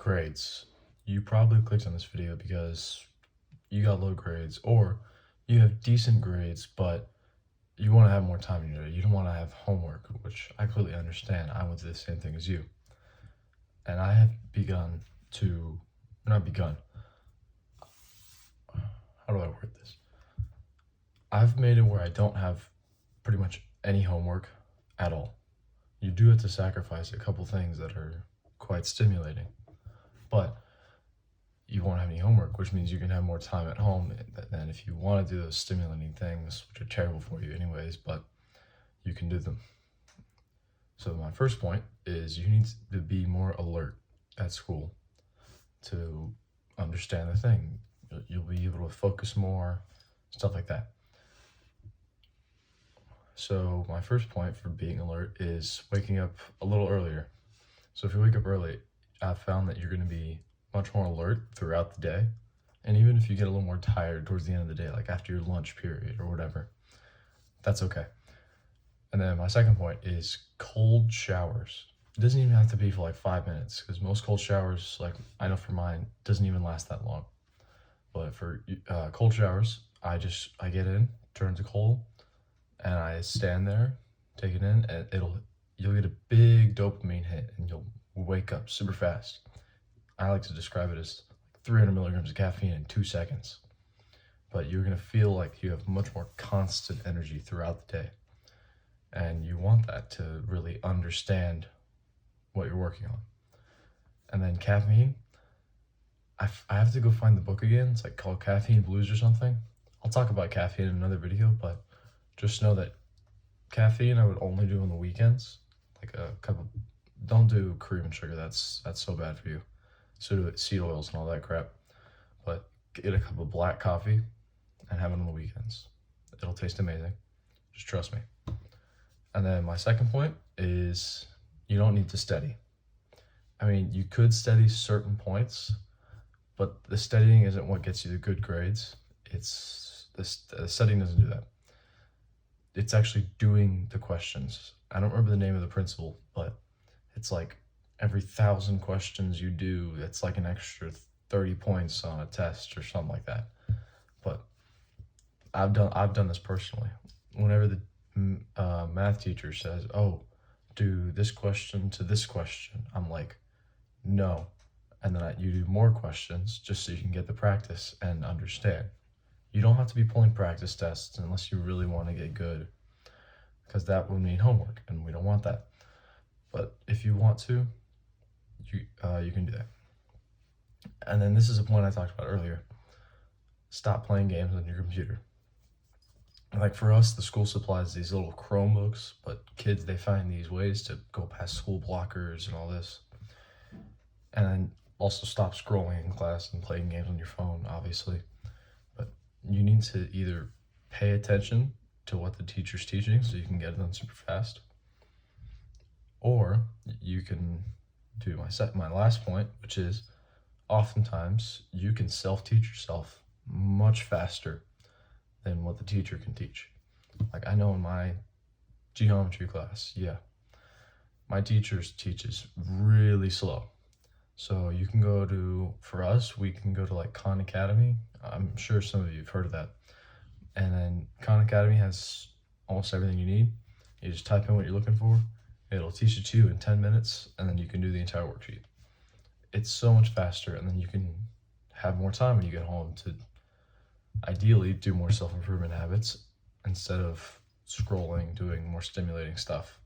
grades. You probably clicked on this video because you got low grades or you have decent grades, but you want to have more time in your day. You don't want to have homework, which I completely understand. I went through the same thing as you. And I have not begun, how do I word this? I've made it where I don't have pretty much any homework at all. You do have to sacrifice a couple things that are quite stimulating, but you won't have any homework, which means you can have more time at home than if you want to do those stimulating things, which are terrible for you anyways, but you can do them. So my first point is you need to be more alert at school to understand the thing. You'll be able to focus more, stuff like that. So my first point for being alert is waking up a little earlier. So if you wake up early, I've found that you're going to be much more alert throughout the day. And even if you get a little more tired towards the end of the day, like after your lunch period or whatever, that's okay. And then my second point is cold showers. It doesn't even have to be for like 5 minutes, because most cold showers, like I know for mine, doesn't even last that long. But for cold showers, I get in, turn to cold, and I stand there, take it in, and you'll get a big dopamine hit, and you'll wake up super fast. I like to describe it as 300 milligrams of caffeine in 2 seconds. But you're gonna feel like you have much more constant energy throughout the day. And you want that to really understand what you're working on. And then caffeine, I have to go find the book again. It's like called Caffeine Blues or something. I'll talk about caffeine in another video, but just know that caffeine I would only do on the weekends. Like don't do cream and sugar, that's so bad for you. So do seed oils and all that crap. But get a cup of black coffee and have it on the weekends. It'll taste amazing. Just trust me. And then my second point is you don't need to study. I mean, you could study certain points, but the studying isn't what gets you the good grades. The studying doesn't do that. It's actually doing the questions. I don't remember the name of the principle, but it's like every 1,000 questions you do, it's like an extra 30 points on a test or something like that. But I've done this personally. Whenever the math teacher says, "Oh, do this question to this question," I'm like, "No," and then you do more questions just so you can get the practice and understand. You don't have to be pulling practice tests unless you really want to get good, because that would mean homework, and we don't want that. But if you want to, you can do that. And then this is a point I talked about earlier. Stop playing games on your computer. Like for us, the school supplies these little Chromebooks, but kids, they find these ways to go past school blockers and all this. And then also stop scrolling in class and playing games on your phone, obviously. But you need to either pay attention to what the teacher's teaching so you can get it done super fast, or you can do my last point, which is oftentimes you can self-teach yourself much faster than what the teacher can teach. Like I know in my geometry class, my teacher teaches really slow. So you can we can go to like Khan Academy. I'm sure some of you have heard of that. And then Khan Academy has almost everything you need. You just type in what you're looking for. It'll teach it to you in 10 minutes, and then you can do the entire worksheet. It's so much faster, and then you can have more time when you get home to ideally do more self-improvement habits instead of scrolling, doing more stimulating stuff.